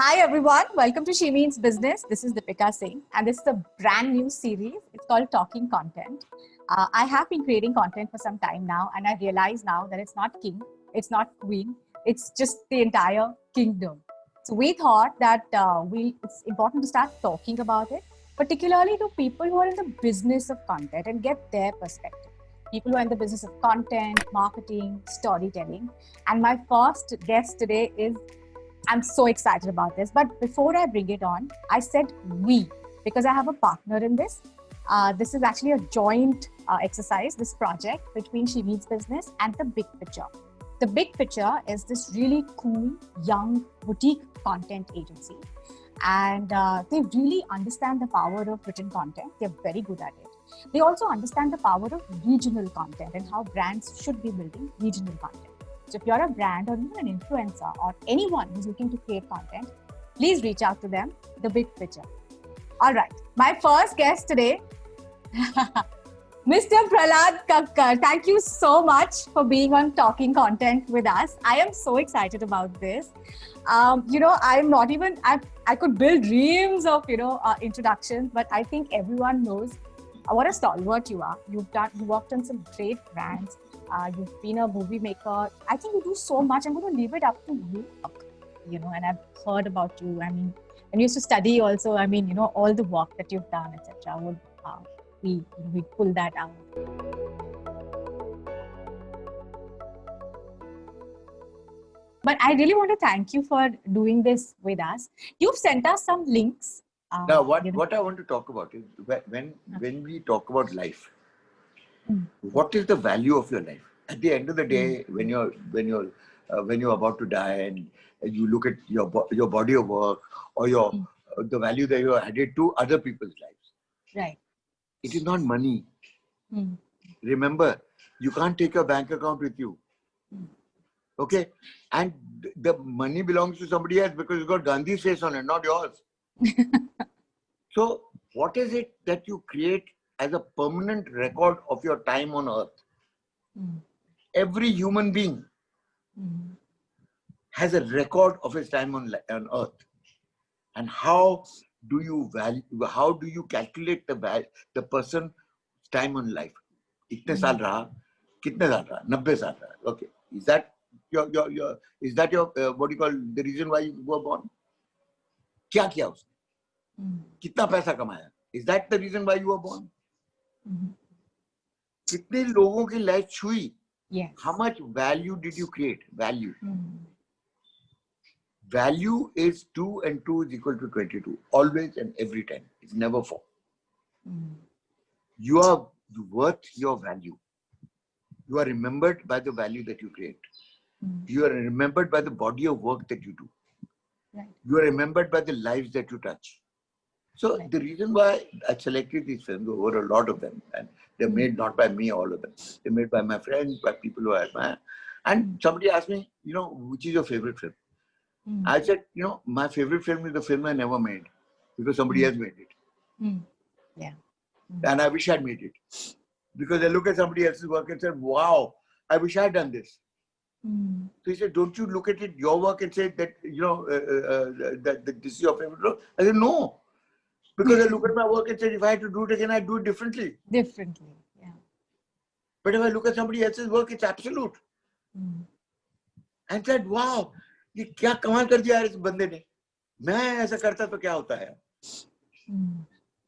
Hi everyone, welcome to She Means Business. This is Deepika Singh, and this is a brand new series. It's called Talking Content. I have been creating content for some time now, and I realize now that it's not king, it's not queen, it's just the entire kingdom. So we thought that it's important to start talking about it, particularly to people who are in the business of content and get their perspective. People who are in the business of content, marketing, storytelling. And my first guest today is I'm so excited about this. But before I bring it on, I said we, because I have a partner in this. This is actually a joint exercise, this project between She Means Business and The Big Picture. The Big Picture is this really cool, young boutique content agency. And they really understand the power of written content. They're very good at it. They also understand the power of regional content and how brands should be building regional content. So if you're a brand or even an influencer or anyone who's looking to create content, please reach out to them, The Big Picture. All right, my first guest today, Mr. Prahlad Kakkar. Thank you so much for being on Talking Content with us. I am so excited about this. I'm not even, I could build reams of, introductions, but I think everyone knows what a stalwart you are. You worked on some great brands. You've been a movie maker. I think you do so much. I'm going to leave it up to you. And I've heard about you. I mean, and you used to study also. I mean, all the work that you've done, etc. We pull that out. But I really want to thank you for doing this with us. You've sent us some links. Now, what I want to talk about is when we talk about life, what is the value of your life? At the end of the day, when you're about to die and you look at your body of work or the value that you added to other people's lives, right? It is not money. Remember, you can't take your bank account with you. Okay, and the money belongs to somebody else because it's got Gandhi's face on it, not yours. So, what is it that you create as a permanent record of your time on earth? Every human being has a record of his time on earth. And how do you calculate the person's time on life? Itne saal raha, kitne saal raha, 90 saal raha. Okay, is that your what do you call the reason why you were born? Kya kiya usne? Kitna paisa kamaya? Is that the reason why you were born? कितने लोगों की life छुई? Yes. How much value did you create? Value. Value is 2 and 2 is equal to 22. Always and every time. It's never 4. You are worth your value. You are remembered by the value that you create. You are remembered by the body of work that you do. Right. You are remembered by the lives that you touch. So the reason why I selected these films, there were a lot of them, and they're made not by me, all of them. They're made by my friends, by people who I admire. And somebody asked me, which is your favorite film? I said, my favorite film is the film I never made because somebody else made it. Yeah. And I wish I'd made it. Because I look at somebody else's work and said, wow, I wish I'd done this. So he said, don't you look at your work and say that, that this is your favorite role? I said, no. Because I look at my work and said, if I had to do it again, I'd do it differently. Differently, yeah. But if I look at somebody else's work, it's absolute. And said, wow, ये क्या कमाल कर दिया इस बंदे ने? मैं ऐसा करता तो क्या होता है?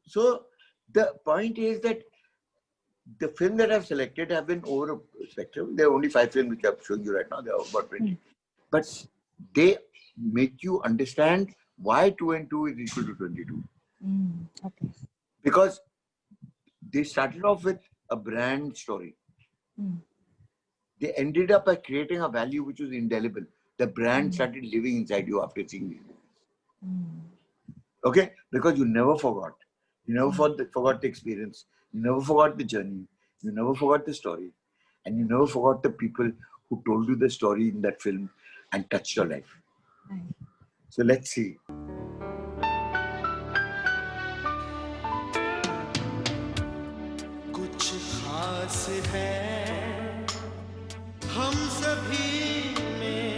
So the point is that the film that I've selected have been over a spectrum. There are only 5 films which I'm showing you right now. There are about 20. But they make you understand why 2 and 2 is equal to 22. Okay. Because they started off with a brand story. They ended up by creating a value which was indelible. The brand started living inside you after seeing these movies. Okay? Because you never forgot. You never forgot the experience. You never forgot the journey. You never forgot the story. And you never forgot the people who told you the story in that film and touched your life. Right. So let's see. कुछ खास है हम सभी में,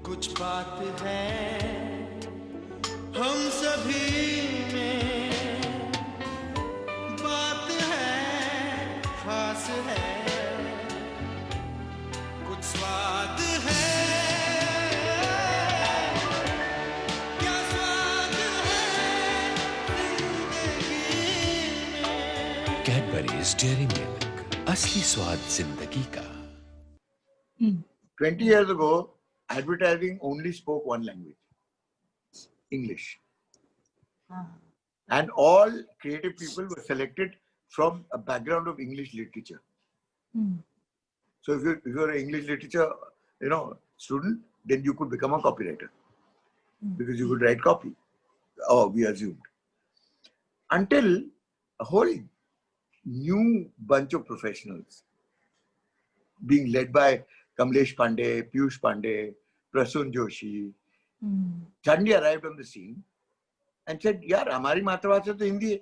कुछ बात है Hershey's Dairy Milk, असली स्वाद जिंदगी का. 20 years ago, advertising only spoke one language, English. And all creative people were selected from a background of English literature. So if you're an English literature, student, then you could become a copywriter because you could write copy. Oh, we assumed. Until a whole new bunch of professionals being led by Kamlesh Pandey, Piyush Pandey, Prasun Joshi, suddenly arrived on the scene and said, यार हमारी मातृभाषा तो हिंदी है,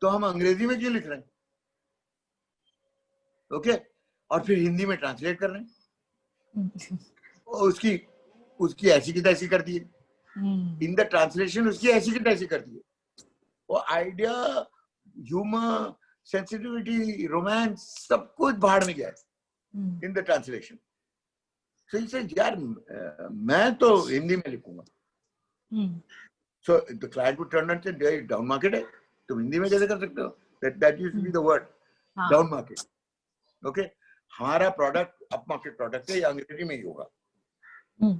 तो हम अंग्रेजी में क्यों लिख रहे हैं? ओके, और फिर हिंदी में ट्रांसलेट कर रहे हैं, और उसकी ऐसी की तैसी कर दी है, इन द ट्रांसलेशन उसकी ऐसी की तैसी कर दी है, वो आइडिया, ह्यूमर, सेंसिटिविटी, रोमांस, सब कुछ बाहर में गया है in the translation. So he said, यार मैं तो हिंदी में लिखूंगा. So the client would turn and say, down market है, तुम हिंदी में कैसे कर सकते हो? That used to be the word, down market. Okay, हमारा प्रोडक्ट अप मार्केट प्रोडक्ट है, ये अंग्रेजी में ही होगा.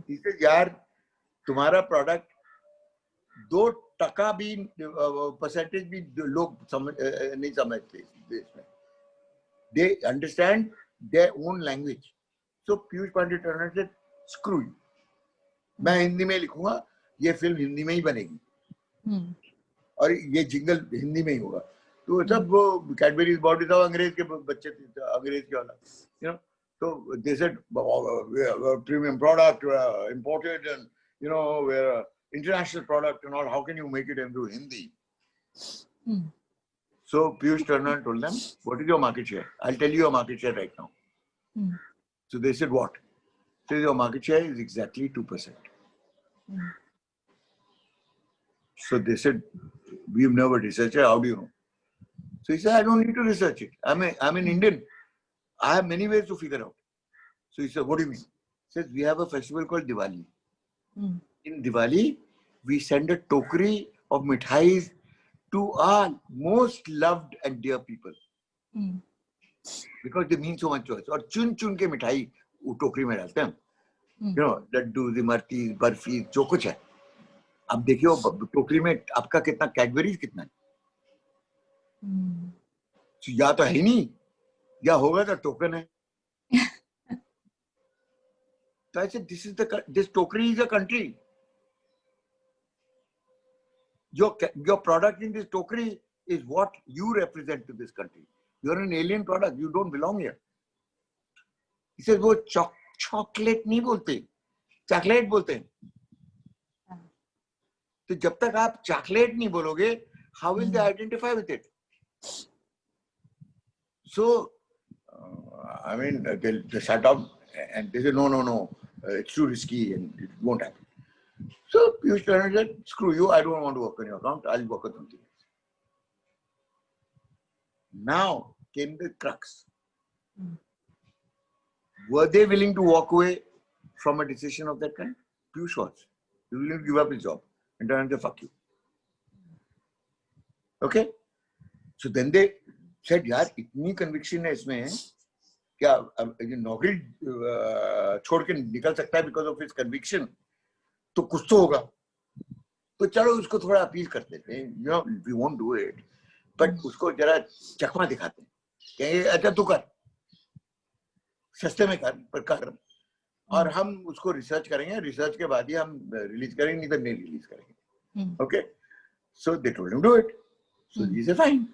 इससे यार तुम्हारा प्रोडक्ट 2% भी परसेंटेज भी लोग नहीं समझते देश में. They understand their own language. So Piyush Pandey turned and said, screw you, मैं हिंदी में लिखूंगा, ये फिल्म हिंदी में ही बनेगी, और ये जिंगल हिंदी में ही होगा. तो सब वो कैडबरीज बॉडी था, अंग्रेज के बच्चे थे, अंग्रेज के वाला, so they said, premium product, imported, and we're international product and all, how can you make it into Hindi? So Piyush turned and told them, what is your market share? I'll tell you your market share right now. So they said, what? So your market share is exactly 2%. So they said, we've never researched it, how do you know? So he said, I don't need to research it. I'm an Indian. I have many ways to figure out. So he said, what do you mean? He says, we have a festival called Diwali. In Diwali, we send a tokri of mithais to our most loved and dear people. Because they mean so much to us. और चुन चुन के मिठाई वो टोकरी में डालते हैं. लड्डू, इमरती, बर्फी, जो कुछ है. अब देखिए वो टोकरी में आपका कितना कैडबरीज कितना है. या तो है ही नहीं, या होगा तो टोकन है. So I said, this tokri is a country. Your product in this tokri is what you represent to this country. You're an alien product. You don't belong here. He says, वो chocolate नहीं बोलते, chocolate बोलते हैं. तो जब तक आप chocolate नहीं बोलोगे, how will they identify with it? So, they sat down and they said, no, it's too risky and it won't happen. So Piyush turned and said, screw you, I don't want to work on your account, I'll work on something else. Now came the crux. Were they willing to walk away from a decision of that kind? Piyush was. He was willing to give up his job and turn and say, fuck you. Okay? So then they said, यार इतनी conviction है इसमें, क्या नौकरी छोड़ के निकल सकता है because of his conviction, तो कुछ तो होगा. तो चलो उसको थोड़ा अपील करते हैं. We won't do it, but उसको जरा चकमा दिखाते हैं. कहेंगे अच्छा तू कर, सस्ते में कर, पर कर, और हम उसको रिसर्च करेंगे. रिसर्च के बाद ही हम रिलीज करेंगे, नहीं तो नहीं रिलीज करेंगे. Okay? So they told him do it. So he said fine.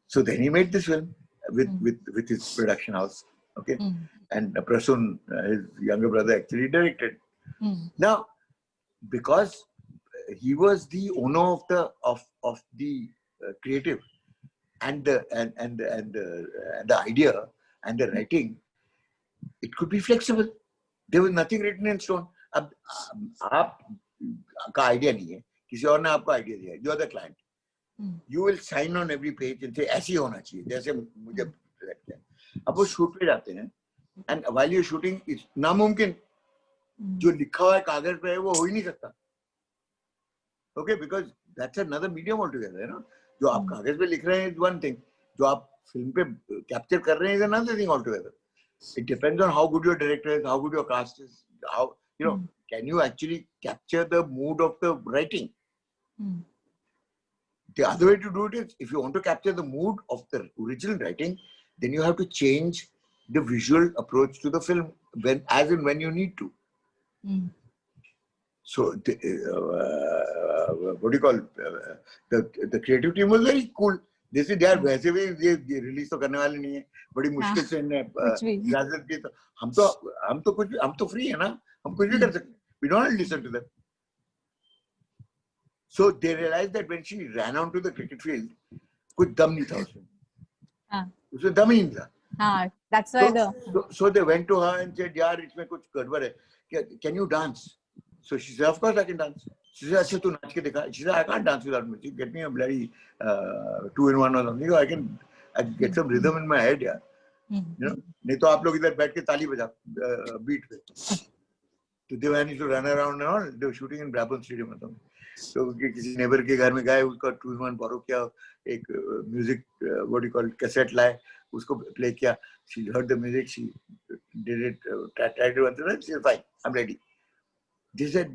So then he made this film with his production house. Okay? And Prasun, his younger brother, actually directed. Now, because he was the owner of the creative and the idea and the writing, it could be flexible. There was nothing written in stone. अब आपका idea नहीं है, किसी और ने आपको idea दिया है. You are the client. You will sign on every page and say ऐसी होना चाहिए, जैसे मुझे लगता है. अब वो शूट पे जाते हैं, and while you're shooting, it's नामुमकिन. जो लिखा हुआ है कागज पे है वो हो ही नहीं सकता. Okay, because that's another medium altogether. जो आप कागज पे लिख रहे हैं is one thing, जो आप फिल्म पे कैप्चर कर रहे हैं is another thing altogether. It depends on how good your director is, how good your cast is, how, you know, can you actually capture the mood of the writing? The other way to do it is, if you want to capture the mood of the original writing, then you have to change the visual approach to the film as and when you need to. So, what do you call the creative team was very cool. They said यार वैसे भी ये release तो करने वाले नहीं है, बड़ी मुश्किल से इजाजत दी, तो हम तो फ्री है ना, हम कुछ भी कर सकते हैं. We don't listen to them. So they realized that when she ran onto the cricket field, कुछ दम नहीं था उसमें दम ही नहीं था. That's why so they went to her and said, यार इसमें कुछ गड़बड़ है, can you dance? So she said, of course I can dance. She said, अच्छा तू नाच के दिखा. She said, I can't dance without music. Get me a bloody 2-in-1 or something. I can get some rhythm in my head, यार. You know, नहीं तो आप लोग इधर बैठ के ताली बजा beat पे. तो they managed to run around and all. They were shooting in Brabourne Stadium or something. तो किसी नेबर के घर में गए, उसका 2-in-1 बोरो किया, एक music what do you call cassette लाए, उसको प्ले किया. She heard the music, she did it, tried to answer it. She said, fine, I'm ready. They said,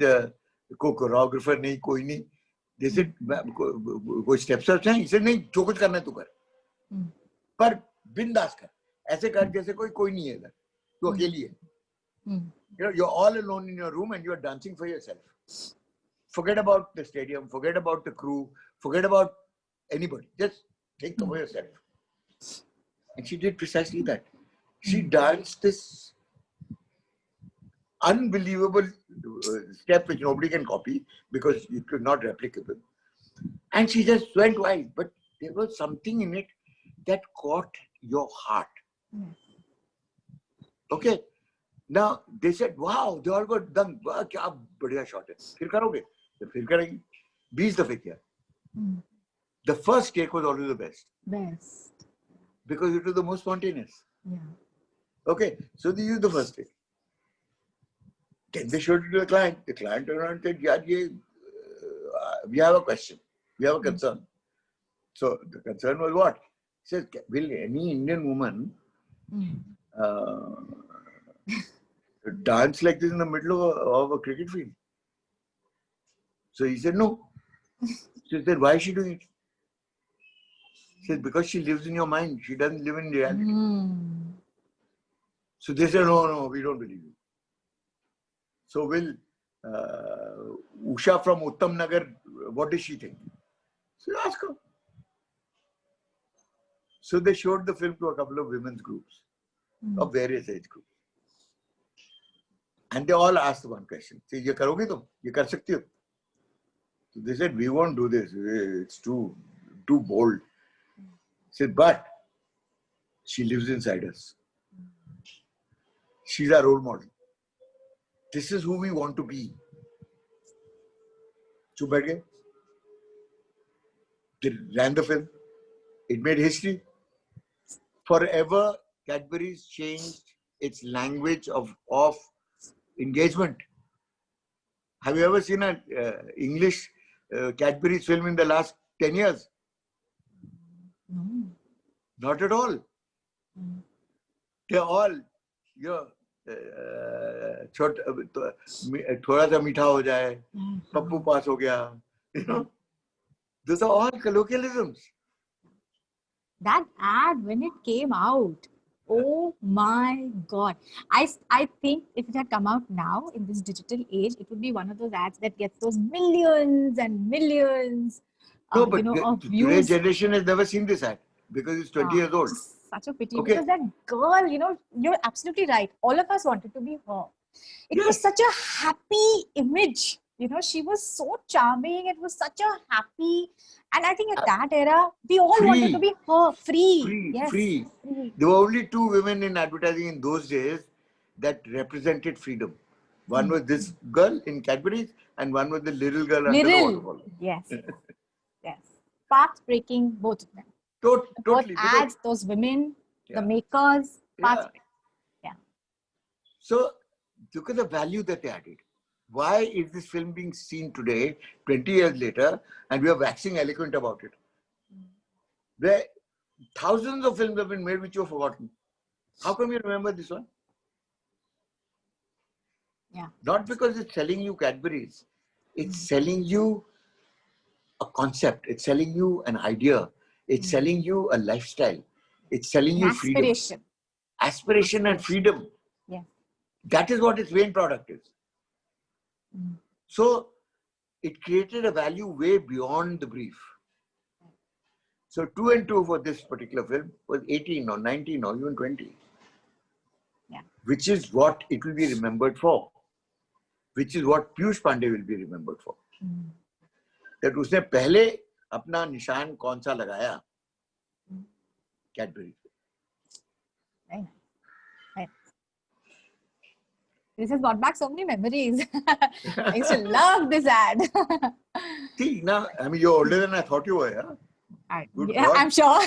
कोई कोरियोग्राफर नहीं, कोई नहीं. They said, कोई स्टेप्स हैं? He said, नहीं, जो कुछ करना है तू कर, पर बिंदास कर, ऐसे कर जैसे कोई नहीं है इधर, तू अकेली है. You know, you're all alone in your room and you're dancing for yourself. Forget about the stadium, forget about the crew, forget about anybody. Just think of yourself. And she did precisely that. She danced this unbelievable step which nobody can copy because it was not replicable. And she just went wild. But there was something in it that caught your heart. Okay. Now they said, wow, they all got done. Wow, क्या बढ़िया shot है. फिर करोगे? फिर करेंगे. 20 दफे किया. The first take was always the best. Because it was the most spontaneous. Yeah. Okay, so they used the first take. Then they showed it to the client. The client turned around and said, yeah, we have a question. We have a concern. So the concern was what? He says, will any Indian woman dance like this in the middle of a cricket field? So he said, no. She said, why is she doing it? He said, because she lives in your mind. She doesn't live in reality. So they said, no, we don't believe you. So will Usha from Uttam Nagar, what does she think? So ask her. So they showed the film to a couple of women's groups of various age groups. And they all asked one question. Say, ये करोगी तुम? ये कर सकती हो? So they said, we won't do this. It's too bold. Said, but she lives inside us. She's our role model. This is who we want to be. So बैठ they ran the film. It made history. Forever, Cadbury's changed its language of engagement. Have you ever seen an English Cadbury's film in the last 10 years? No. Not at all. They're all, थोड़ा सा मीठा हो जाए, पप्पू पास हो गया, those are all colloquialisms. That ad, when it came out, oh my God. I think if it had come out now in this digital age, it would be one of those ads that gets those millions and millions of views. Today's generation has never seen this ad because it's 20 years old. Such a pity, because that girl, you're absolutely right. All of us wanted to be her. It was such a happy image. She was so charming. It was such a happy, and I think at that era, we all wanted to be her. Free. There were only two women in advertising in those days that represented freedom. One was this girl in Cadbury's, and one was the little girl under the waterfall. Yes. Yes. Path breaking, both of them. Totally. Both ads, those women, the makers, path. Yeah. So look at the value that they added. Why is this film being seen today, 20 years later, and we are waxing eloquent about it? where thousands of films have been made which you've forgotten. How come you remember this one? Yeah. Not because it's selling you Cadbury's. It's selling you a concept. It's selling you an idea. It's selling you a lifestyle. It's selling you freedom. Aspiration. Aspiration and freedom. Yeah. That is what its main product is. So it created a value way beyond the brief. So 2 and 2 for this particular film was 18 or 19 or even 20. Yeah. Which is what it will be remembered for. Which is what Piyush Pandey will be remembered for. That उसने पहले अपना निशान कौन सा लगाया? Cadbury. Right. Right. This has brought back so many memories. I used to love this ad. See, now, I mean, you're older than I thought you were, yeah? Good Yeah, God. I'm sure.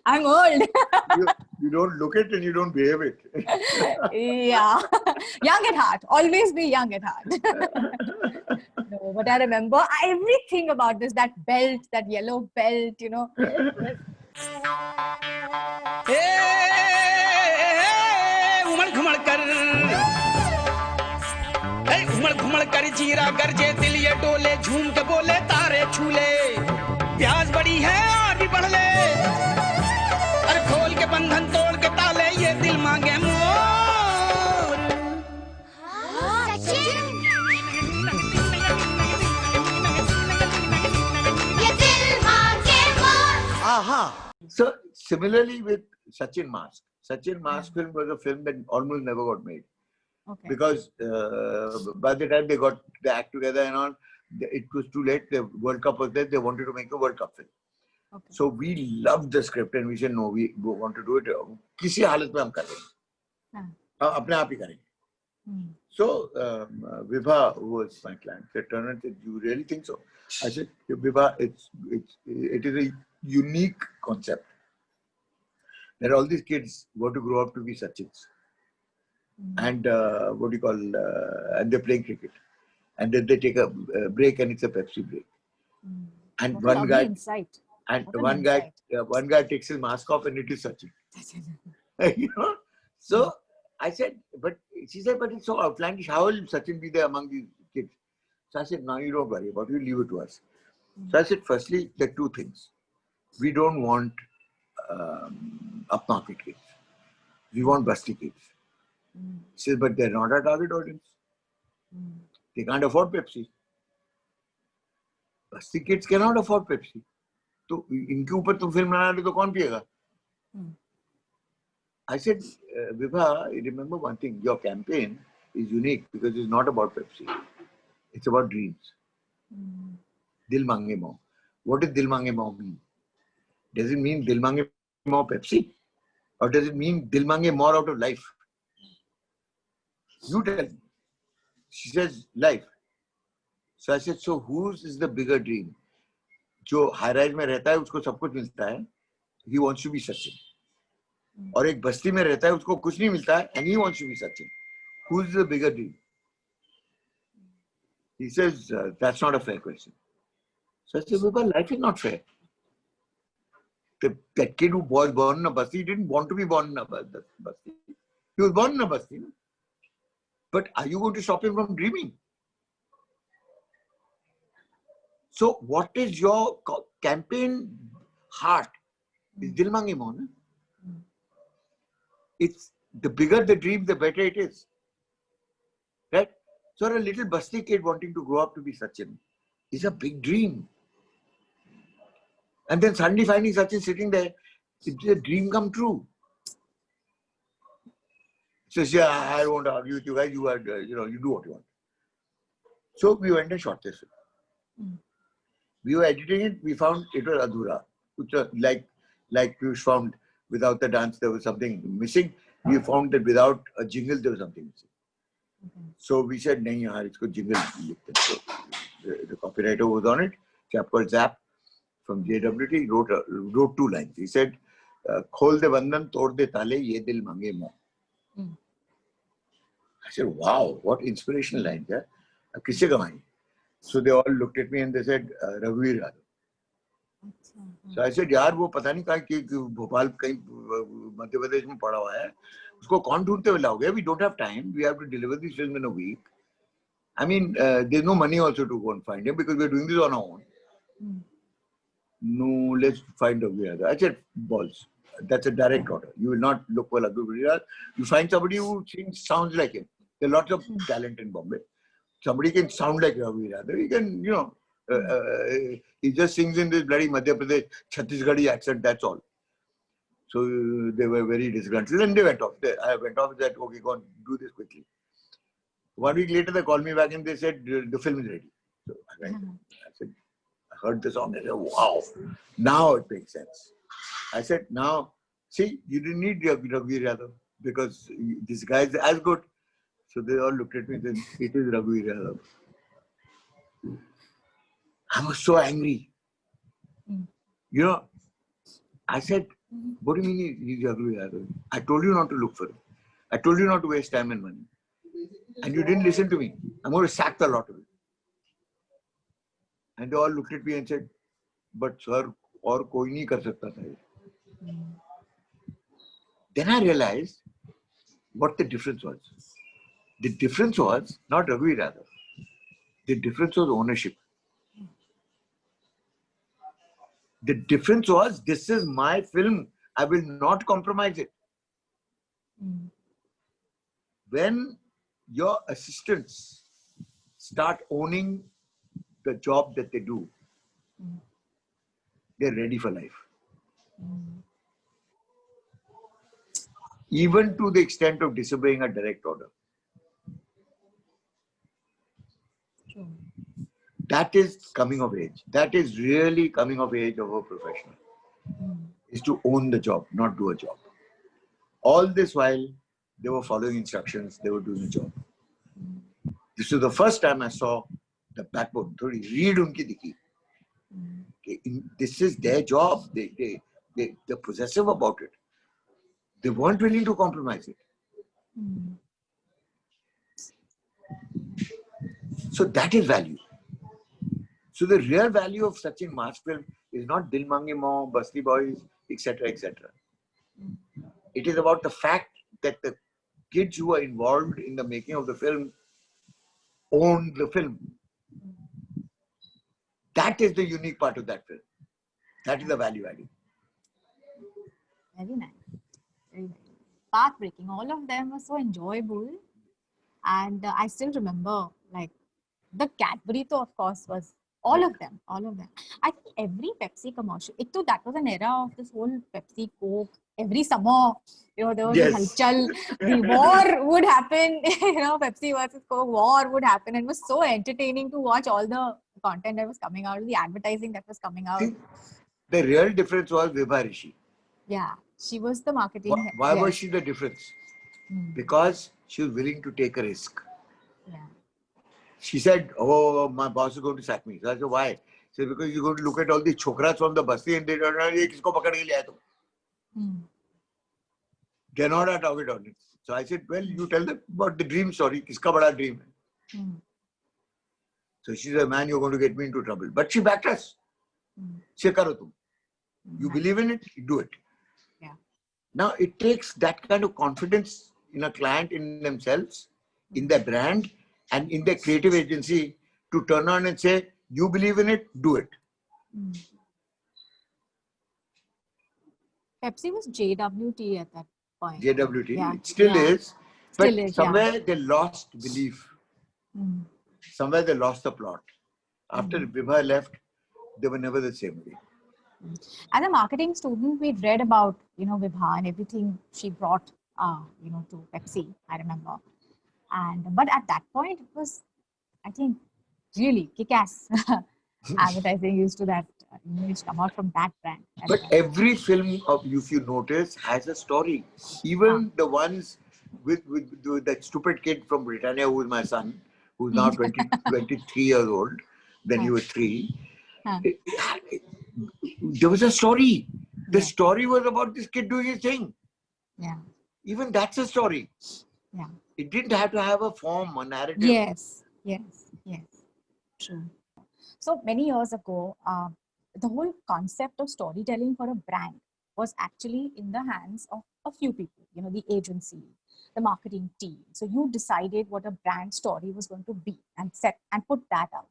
I'm old. You don't look it and you don't behave it. Yeah. Young at heart. Always be young at heart. No, but I remember everything about this, that belt, that yellow belt, you know. उमड़ घुमड़ कर उमड़ घुमड़ कर जीरा गरजे दिल ये डोले झूम के बोले तारे छूले प्यास बड़ी है आगे बढ़ ले अरे खोल के बंधन तोड़ के ताले ये दिल मांगे मोर ये दिल मांगे मोर. Aha. So, similarly with Sachin Mask. Sachin Mask film was a film that almost never got made. Okay. Because by the time they got the act together and all, it was too late. The World Cup was there. They wanted to make a World Cup film. Okay. So we loved the script and we said, no, we want to do it. किसी हालत में हम करेंगे. अपने आप ही करेंगे. So Vibha was my client. They turned and said, "You really think so?" I said, "Vibha, it is a unique concept. That all these kids want to grow up to be Sachins, and and they're playing cricket, and then they take a break and it's a Pepsi break, and What a one lovely guy." insight. And What an insight. one guy takes his mask off and it is Sachin. You know? So I said, she said, but it's so outlandish. How will Sachin be there among these kids? So I said, no, you don't worry about it. You leave it to us. So I said, firstly, there are two things. We don't want upmarket kids. We want busty kids. She said, but they're not our target audience. They can't afford Pepsi. Busty kids cannot afford Pepsi. तो इनके ऊपर तुम film बना रहे तो कौन पिएगा? I said, Vibha, remember one thing. Your campaign is unique because it's not about Pepsi. It's about dreams. Dil Mange Mo. What does Dil Mange Mo mean? Does it mean Dil Mange Mo Pepsi? Or does it mean Dil Mange more out of life? You tell me. She says, life. So I said, so whose is the bigger dream? जो high rise में रहता है उसको सब कुछ मिलता है, he wants to be Sachin. और एक बस्ती में रहता है उसको कुछ नहीं मिलता है, and he wants to be Sachin. Who's the bigger dream? He says, that's not a fair question. So I said, well, life is not fair. That kid who was born in a basti didn't want to be born in a basti. He was born in a basti. But are you going to stop him from dreaming? So what is your campaign heart? It's Dil Mange Mo. It's the bigger the dream, the better it is. Right? So a little basti kid wanting to grow up to be Sachin is a big dream. And then suddenly finding Sachin sitting there, it's a dream come true. So yeah, I won't argue with you guys. You are, you do what you want. So we went and shot this film. We were editing it. We found it was adhura. Like we found without the dance there was something missing. We found that without a jingle there was something missing. So we said, "Nahi yaar, isko jingle likhte." So the copywriter was on it. Chap called Zap from JWT wrote 2 lines. He said, "Khol de bandhan, tod de tale, ye dil mange mo." I said, "Wow, what inspirational lines, yeah? Kisse kamai?" So they all looked at me and they said, Raghuveer Yadav. So I said, यार वो पता नहीं कहाँ कि भोपाल कहीं मध्य प्रदेश में पड़ा हुआ है, उसको कौन ढूंढते हुए लाओगे? We don't have time. We have to deliver this film in a week. I mean, there's no money also to go and find him because we're doing this on our own. No, let's find Raghu Yadav. I said, balls. That's a direct order. You will not look for Raghu Yadav. You find somebody who sounds like him. There are lots of talent in Bombay. Somebody can sound like Raghu Yadav. He can, you know, he just sings in this bloody Madhya Pradesh Chhattisgarhi accent. That's all. So they were very disgruntled and they went off. I went off and said, okay, go on, do this quickly. 1 week later, they called me back and they said, the film is ready. So I went. I said, I heard the song. I said, wow, now it makes sense. I said, now, see, you didn't need Raghuveer Yadav because this guy is as good. So they all looked at me and said, it is Raghuveer Yadav. I was so angry. You know, I said, what do you mean he's Raghuveer Yadav? I told you not to look for him. I told you not to waste time and money. And you didn't listen to me. I'm going to sack the lot of it. And they all looked at me and said, but sir, और कोई नहीं कर सकता था ये. Then I realized what the difference was. The difference was not Raghuveer Yadav. The difference was ownership. The difference was, this is my film. I will not compromise it. When your assistants start owning the job that they do, they're ready for life. Even to the extent of disobeying a direct order. That is coming of age. That is really coming of age of a professional. Is to own the job, not do a job. All this while, they were following instructions, they were doing a job. This was the first time I saw the backbone. Thodi read unki dikhi. This is their job. They're possessive about it. They weren't willing to compromise it. So that is value. So the real value of such a mass film is not Dil Mange Mo, Basti Boys, etc., etc. It is about the fact that the kids who are involved in the making of the film own the film. That is the unique part of that film. That is the value added. Very nice. Very nice. Path-breaking. All of them were so enjoyable. And I still remember, like, the Cadbury, though, of course, was all of them. I think every Pepsi commercial, that was an era of this whole Pepsi, Coke. Every summer, you know, there was a halchal. The war would happen, you know, Pepsi versus Coke, war would happen. And it was so entertaining to watch all the content that was coming out, the advertising that was coming out. The real difference was Vibha Rishi. Yeah, she was the marketing head. Why was she the difference? Because she was willing to take a risk. Yeah. She said, oh, my boss is going to sack me. So I said, why? She said, because you're going to look at all the chokras from the basti and they don't know, kisko pakad ke liya tum? They're not a target audience. So I said, well, you tell them about the dream story. Kiska bada dream hai? So she said, man, you're going to get me into trouble. But she backed us. She said, karo tum. You believe in it, you do it. Yeah. Now, it takes that kind of confidence in a client, in themselves, in their brand, and in their creative agency to turn on and say, you believe in it, do it. Pepsi was JWT at that point. JWT, Yeah. it still is. But Still is, somewhere they lost belief. Somewhere they lost the plot. After Vibha left, they were never the same again. As a marketing student, we read about, you know, Vibha and everything she brought, you know, to Pepsi, I remember. But at that point, it was, I think, really kick-ass advertising used to that, used to come out from that brand. But every film, if you notice, has a story. Even the ones with that stupid kid from Britannia, who is my son, who's now 23 years old, then he was 3. There was a story. The story was about this kid doing his thing. Yeah. Even that's a story. Yeah. It didn't have to have a form, a narrative. Yes. True. So many years ago, the whole concept of storytelling for a brand was actually in the hands of a few people, you know, the agency, the marketing team. So you decided what a brand story was going to be and set and put that out.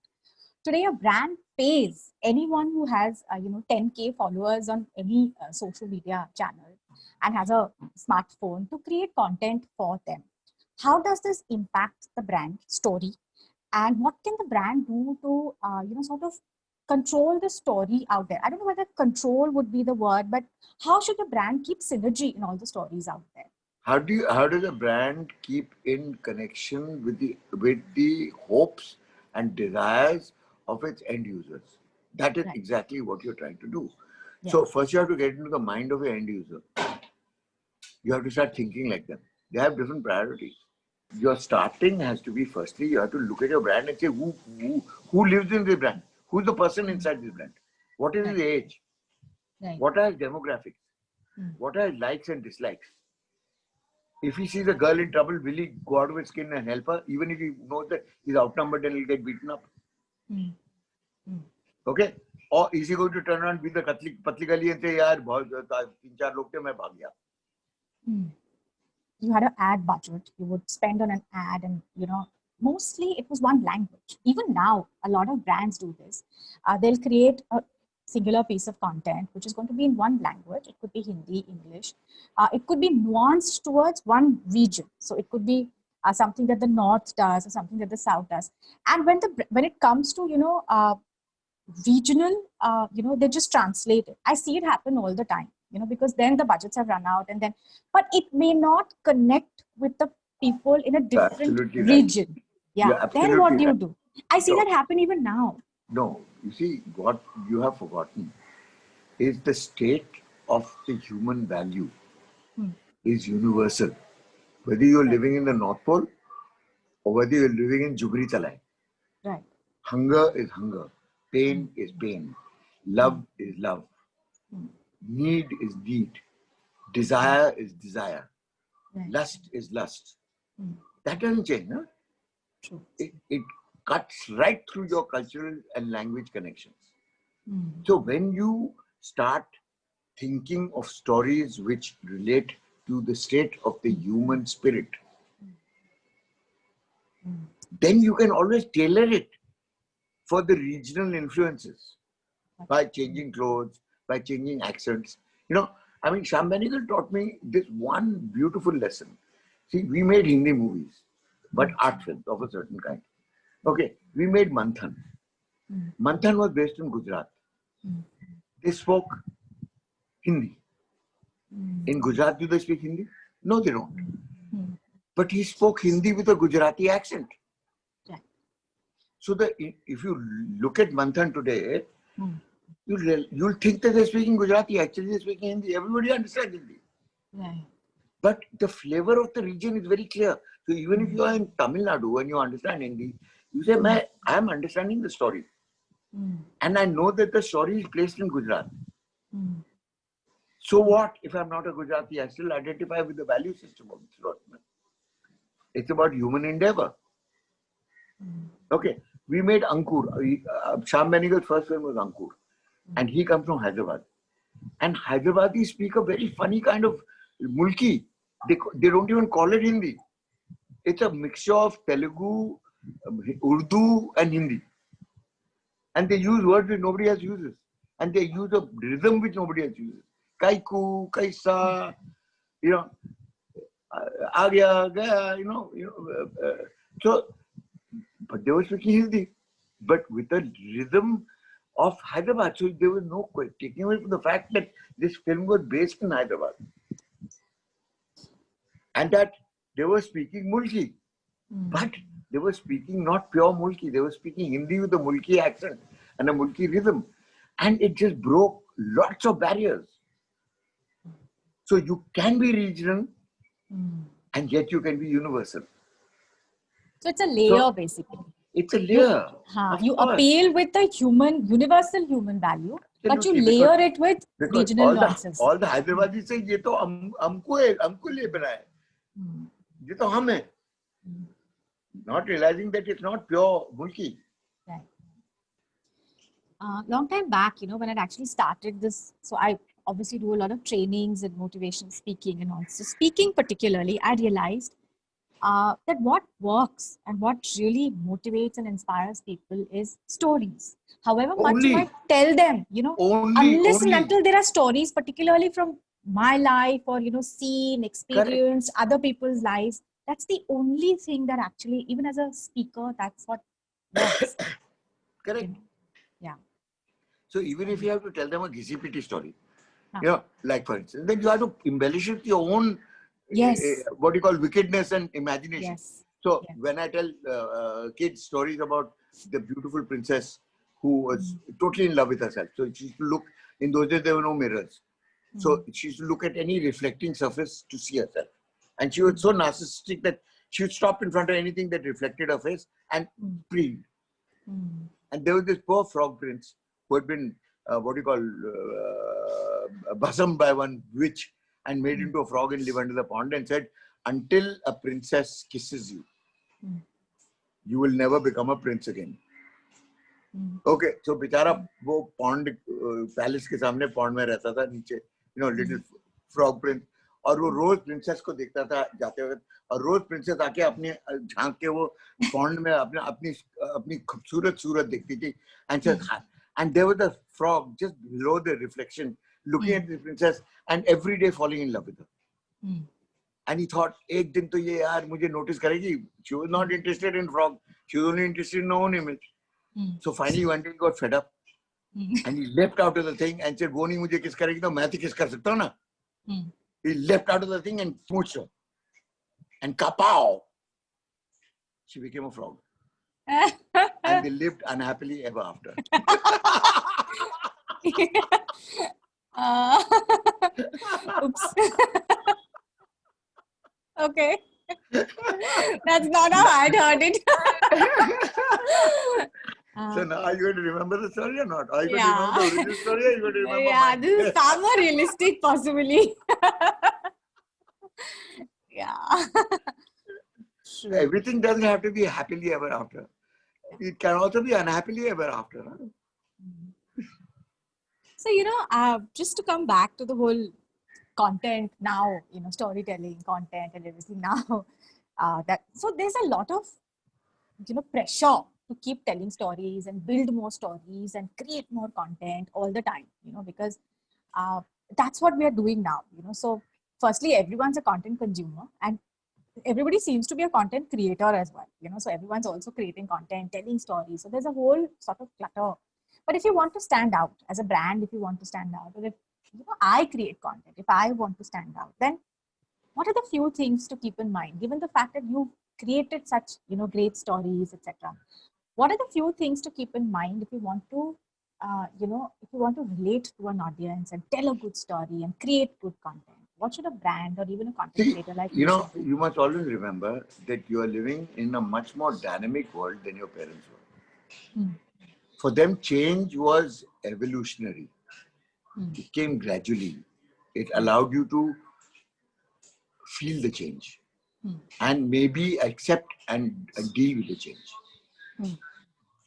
Today, a brand pays anyone who has, 10K followers on any social media channel and has a smartphone to create content for them. How does this impact the brand story? And what can the brand do to, sort of control the story out there? I don't know whether control would be the word, but how should the brand keep synergy in all the stories out there? How does a brand keep in connection with the hopes and desires of its end users? That is Right. exactly what you're trying to do. Yes. So first you have to get into the mind of your end user. You have to start thinking like them. They have different priorities. Your starting has to be, firstly, you have to look at your brand and say who lives in this brand? Who's the person inside this brand? What is his age? Right. What are his demographics? What are his likes and dislikes? If he sees a girl in trouble, will he go out of his skin and help her? Even if he knows that he's outnumbered and he'll get beaten up. Okay? Or is he going to turn around with the patli gali and say, yaar, teen char log the, main bhag gaya. You had an ad budget, you would spend on an ad, and mostly it was one language. Even now, a lot of brands do this. They'll create a singular piece of content which is going to be in one language. It could be Hindi, English. It could be nuanced towards one region. So it could be something that the North does or something that the South does. And when it comes to regional, they just translate it. I see it happen all the time. Because then the budgets have run out, and then, but it may not connect with the people in a different region. Right. Yeah. Then what do you do? I see that happen even now. No, you see, what you have forgotten is the state of the human value is universal. Whether you're living in the North Pole or whether you're living in Jubri Talai. Right. Hunger is hunger. Pain is pain. Love is love. Need is need. Desire is desire. Right. Lust is lust. That doesn't change, no? True. It cuts right through your cultural and language connections. So when you start thinking of stories which relate to the state of the human spirit, then you can always tailor it for the regional influences by changing clothes, by changing accents. Shyam Benegal taught me this one beautiful lesson. See, we made Hindi movies, but art films of a certain kind. Okay, we made Manthan. Manthan was based in Gujarat. They spoke Hindi. In Gujarat, do they speak Hindi? No, they don't. But he spoke Hindi with a Gujarati accent. So if you look at Manthan today, you'll think that they're speaking Gujarati. Actually, they're speaking Hindi. Everybody understands Hindi. Right. But the flavor of the region is very clear. So even if you are in Tamil Nadu and you understand Hindi, you say, I am understanding the story. And I know that the story is placed in Gujarat. So what if I'm not a Gujarati? I still identify with the value system of the story. It's about human endeavor. Okay, we made Ankur. Shyam Benegal's first film was Ankur. And he comes from Hyderabad. And Hyderabadis speak a very funny kind of mulki. They don't even call it Hindi. It's a mixture of Telugu, Urdu and Hindi. And they use words which nobody else uses. And they use a rhythm which nobody else uses. Kaiku, Kaisa, Agya, Gaya, so, but they were speaking Hindi. But with the rhythm of Hyderabad. So there was no taking away from the fact that this film was based in Hyderabad. And that they were speaking Mulki. But they were speaking not pure Mulki. They were speaking Hindi with a Mulki accent and a Mulki rhythm. And it just broke lots of barriers. So you can be regional and yet you can be universal. So it's a layer basically. It's a layer. You appeal with the universal human value, but you layer it with regional nuances. All the Hyderabadis say, "Ye to humko liye bana hai. Ye to hum hai." Not realizing that it's not pure Mulki. Right. Long time back, when I'd actually started this, so I obviously do a lot of trainings and motivation speaking and all. So speaking particularly, I realized that what works and what really motivates and inspires people is stories. However much you Only, might tell them, unless and only. until there are stories, particularly from my life or, seen, Correct, experienced other people's lives, that's the only thing that actually, even as a speaker, that's what works. correct. Yeah. So even if you have to tell them a ghisi-piti story, Huh. like for instance, then you have to embellish it with your own, Yes. what you call wickedness and imagination. Yes. So Yes. when I tell kids stories about the beautiful princess who was totally in love with herself, so she used to look, in those days there were no mirrors. So she used to look at any reflecting surface to see herself. And she was so narcissistic that she would stop in front of anything that reflected her face and breathe. And there was this poor frog prince who had been, bosomed by one witch and made into a frog and live under the pond, and said, until a princess kisses you, you will never become a prince again. Okay, so बेचारा वो pond palace के सामने pond में रहता था नीचे, little frog prince, और वो रोज princess को देखता था जाते वक्त, और रोज princess आके अपने झांक के वो pond में अपनी खूबसूरत सूरत देखती थी, and there was a frog just below the reflection looking at the princess and every day falling in love with her. And he thought, एक दिन तो ये यार मुझे notice करेगी. She was not interested in frog, she was only interested in her own image. So finally one day he got fed up and he leapt out of the thing and said, वो नहीं मुझे किस करेगी तो मैं तो किस कर सकता हूँ ना. He leapt out of the thing and smooched her. And kapow! She became a frog. And they lived unhappily ever after. Oops. Okay. That's not how I'd heard it. So now are you going to remember the story or not? Are you going to Yeah. remember the original story or are you going to remember Yeah, mine? this is far more realistic, possibly. Yeah. True. Everything doesn't have to be happily ever after. It can also be unhappily ever after. Huh? So, just to come back to the whole content now, storytelling, content and everything now, so there's a lot of, pressure to keep telling stories and build more stories and create more content all the time, because that's what we are doing now, So firstly, everyone's a content consumer and everybody seems to be a content creator as well, so everyone's also creating content, telling stories. So there's a whole sort of clutter. But if you want to stand out as a brand, if you want to stand out, or if I create content, if I want to stand out, then what are the few things to keep in mind, given the fact that you've created such, great stories, etc. What are the few things to keep in mind if you want to, if you want to relate to an audience and tell a good story and create good content? What should a brand or even a content creator like you should do? You must always remember that you are living in a much more dynamic world than your parents were. For them, change was evolutionary. It came gradually. It allowed you to feel the change and maybe accept and deal with the change.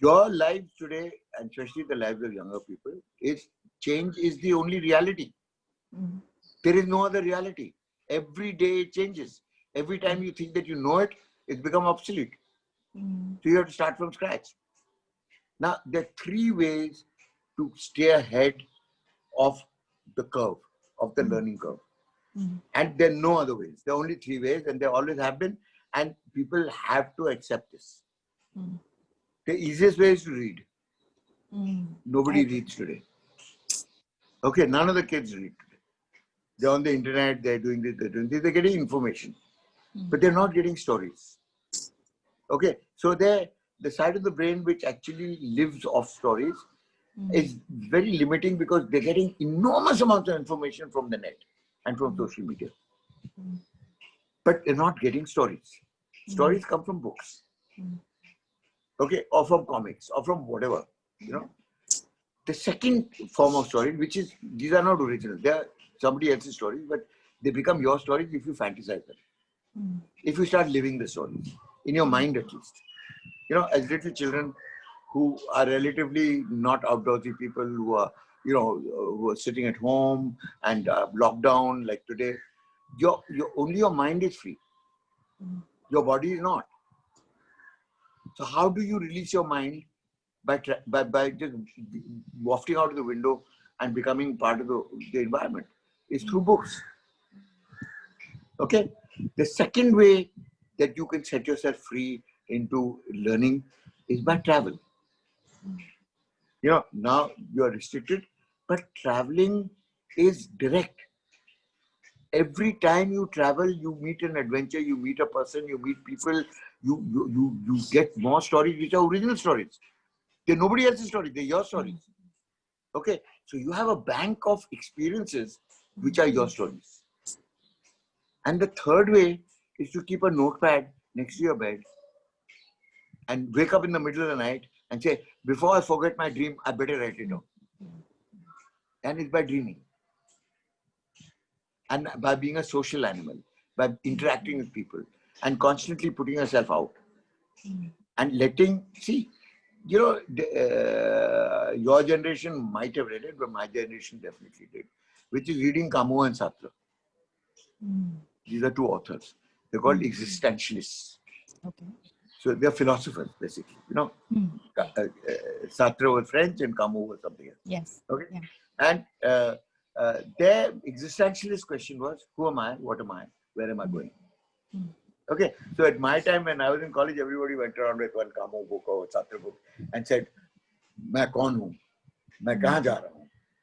Your lives today, and especially the lives of younger people, is change is the only reality. There is no other reality. Every day it changes. Every time you think that you know it, it's become obsolete. So you have to start from scratch. Now, there are three ways to stay ahead of the curve, of the learning curve. And there are no other ways. There are only three ways, and there always have been, and people have to accept this. The easiest way is to read. Nobody reads today. Okay, none of the kids read today. They're on the internet, they're doing this, they're getting information. But they're not getting stories. Okay, so the side of the brain which actually lives off stories is very limiting because they're getting enormous amounts of information from the net and from social media. But they're not getting stories. Stories come from books. Okay, or from comics, or from whatever, The second form of story, which is, these are not original. They are somebody else's stories, but they become your stories if you fantasize them. If you start living the stories, in your mind at least. As little children, who are relatively not outdoorsy people, who are, who are sitting at home and lockdown like today. Only your mind is free. Your body is not. So how do you release your mind? By just wafting out of the window and becoming part of the environment. Is through books. Okay. The second way that you can set yourself free into learning is by travel. Now you are restricted, but traveling is direct. Every time you travel, you meet an adventure, you meet a person, you meet people, you get more stories which are original stories. They're nobody else's story, they're your stories. Okay, so you have a bank of experiences which are your stories. And the third way is to keep a notepad next to your bed and wake up in the middle of the night and say, before I forget my dream, I better write it down. And it's by dreaming. And by being a social animal, by interacting with people and constantly putting yourself out. And your generation might have read it, but my generation definitely did, which is reading Camus and Sartre. These are two authors. They're called existentialists. Okay. So they're philosophers, basically. Sartre was French and Camus was something else. Yes. Okay. Yeah. And their existentialist question was, who am I? What am I? Where am I going? Okay. So at my time, when I was in college, everybody went around with one Camus book or Sartre book and said, "Main kaun hu? Main kahan ja raha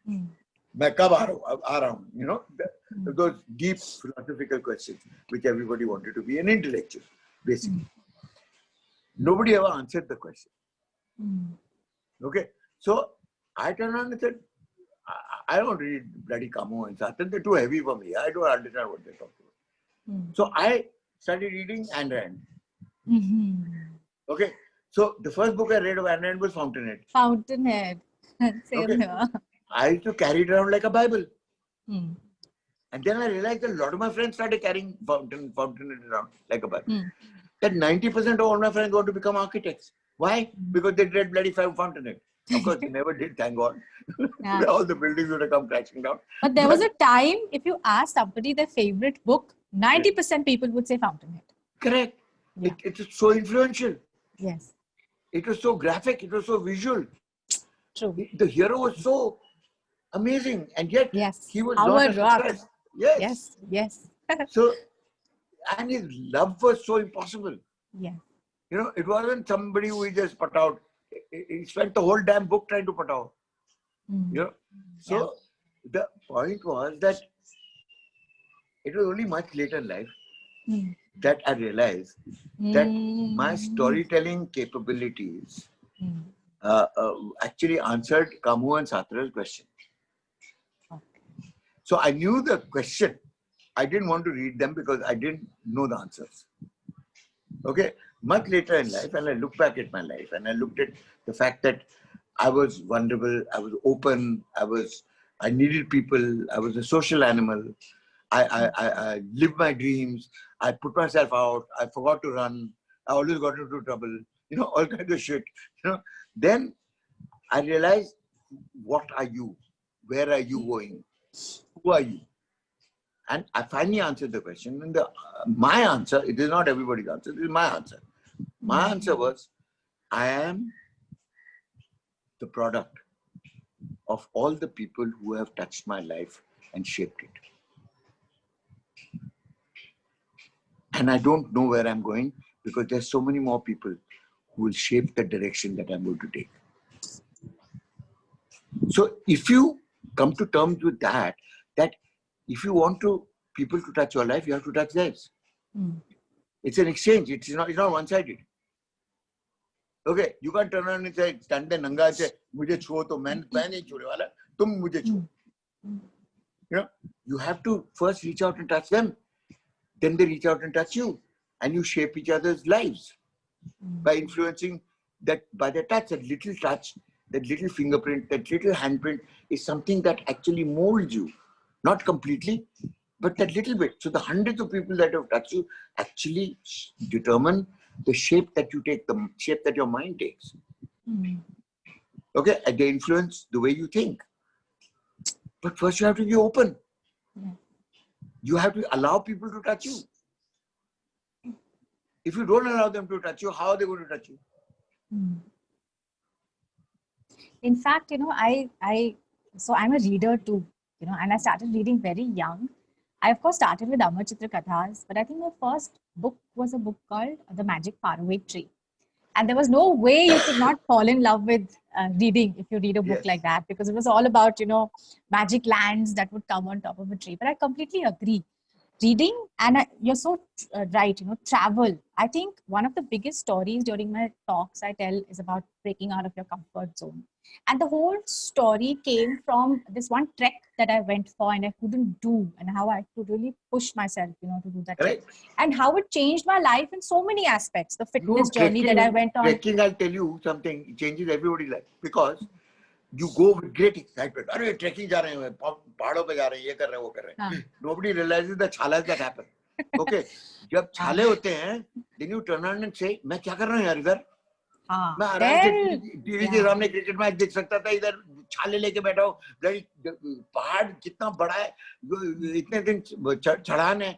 hu? Main kab aa raha hu?" Those deep philosophical questions, which everybody wanted to be an intellectual, basically. Nobody ever answered the question. Okay. So I turned around and said, I don't read bloody Camus and Sartre. They're too heavy for me. I don't understand what they're talking about. So I started reading Ayn Rand. Okay. So the first book I read of Ayn Rand was Fountainhead. Fountainhead. Same here. I used to carry it around like a Bible. And then I realized that a lot of my friends started carrying Fountainhead around like a Bible. That 90% of all my friends want to become architects. Why? Because they read bloody Fountainhead. Of course, they never did, thank God. Yeah. All the buildings would have come crashing down. But there was a time, if you ask somebody their favorite book, 90% people would say Fountainhead. Correct. Yeah. It is so influential. Yes. It was so graphic. It was so visual. True. The hero was so amazing. And yet, he was Our not a rock. success. Yes. Yes. So, and his love was so impossible. Yeah. It wasn't somebody who he just put out. He spent the whole damn book trying to put out. So the point was that it was only much later in life that I realized that my storytelling capabilities actually answered Camus and Sartre's question. So I knew the question. I didn't want to read them because I didn't know the answers. Okay. Much later in life, and I look back at my life and I looked at the fact that I was vulnerable, I was open, I needed people, I was a social animal, I lived my dreams, I put myself out, I forgot to run, I always got into trouble, all kinds of shit. Then I realized, what are you? Where are you going? Who are you? And I finally answered the question. And my answer, it is not everybody's answer, it is my answer. My answer was, I am the product of all the people who have touched my life and shaped it. And I don't know where I'm going because there's so many more people who will shape the direction that I'm going to take. So if you come to terms with that if you want people to touch your life, you have to touch theirs. It's an exchange. It's not one-sided. Okay, you can't turn around and say, stand there, nanga, and say, "Mujhe chho to main nahi chhone wala, tum mujhe chho." You have to first reach out and touch them. Then they reach out and touch you, and you shape each other's lives by influencing that by their touch. That little fingerprint, that little handprint is something that actually molds you. Not completely, but that little bit. So the hundreds of people that have touched you actually determine the shape that you take, the shape that your mind takes. Mm. Okay, and they influence the way you think. But first you have to be open. Yeah. You have to allow people to touch you. If you don't allow them to touch you, how are they going to touch you? Mm. In fact, so I'm a reader too, and I started reading very young. I of course started with Amar Chitra Kathas, but I think my first book was a book called The Magic Faraway Tree. And there was no way you could not fall in love with reading if you read a book Yes. like that, because it was all about, magic lands that would come on top of a tree. But I completely agree. Reading, and you're so right, travel. I think one of the biggest stories during my talks I tell is about breaking out of your comfort zone. And the whole story came from this one trek that I went for and I couldn't do, and how I had to really push myself, to do that trek. Correct. And how it changed my life in so many aspects. The No, fitness journey that I went on. trekking, I'll tell you something, it changes everybody's life. Because you go with great excitement. अरे trekking जा रहे हैं, पहाड़ों पे जा रहे हैं, ये कर रहे हैं, वो कर रहे हैं. Nobody realizes the chalas that happen. Okay, जब छाले होते हैं, then you turn around and say, मैं क्या कर रहा हूँ यार इधर? मैं आराम से टीवी के सामने क्रिकेट मैच देख सकता था, इधर छाले लेके बैठा हूँ. पहाड़ कितना बड़ा है, इतने दिन चढ़ान है,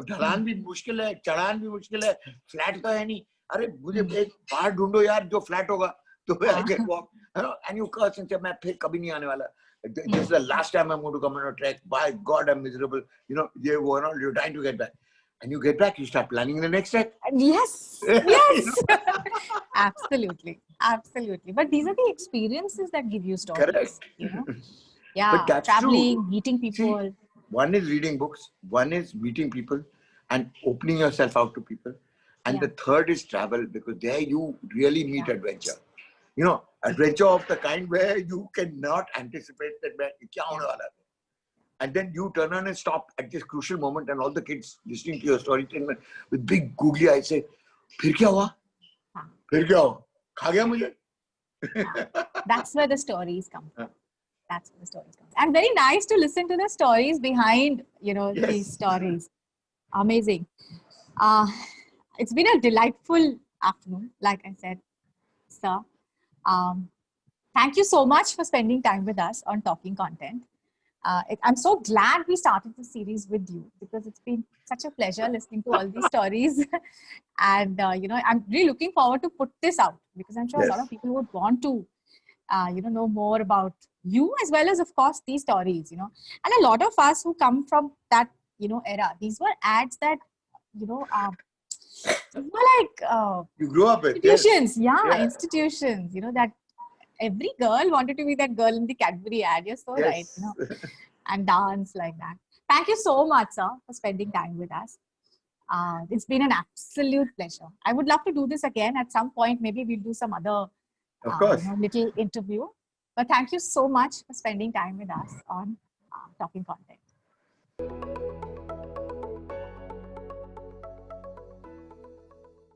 ढलान भी मुश्किल है, चढ़ान भी मुश्किल है, फ्लैट तो है नहीं. अरे मुझे एक पहाड़ ढूंढो यार जो फ्लैट होगा. तो I can walk, and you curse and say, मैं फिर कभी नहीं आने वाला. This is the last time I'm going to come on a trek. By God, I'm miserable. You're trying to get back. And you get back, you start planning the next trek. Yes, yes. Absolutely. But these are the experiences that give you stories. Correct. Yeah, But that's traveling, true. meeting people. See, one is reading books, one is meeting people and opening yourself out to people. And the third is travel, because there you really meet adventure. Adventure of the kind where you cannot anticipate that kya hone wala hai. And then you turn on and stop at this crucial moment, and all the kids listening to your story with big googly eyes say, "Phir kya hua? Phir kya hua? Kha gaya mujhe?" That's where the stories come from. That's where the stories come from. And very nice to listen to the stories behind, these stories. Amazing. It's been a delightful afternoon, like I said, sir. Thank you so much for spending time with us on Talking Content. I'm so glad we started this series with you, because it's been such a pleasure listening to all these stories. And, I'm really looking forward to put this out, because I'm sure a lot of people would want to, know more about you, as well as, of course, these stories, And a lot of us who come from that, era, these were ads that, were like you grew up with institutions, institutions, that every girl wanted to be that girl in the Cadbury ad. You're so right, and dance like that. Thank you so much, sir, for spending time with us. It's been an absolute pleasure. I would love to do this again at some point. Maybe we'll do some other little interview. But thank you so much for spending time with us on Talking Content.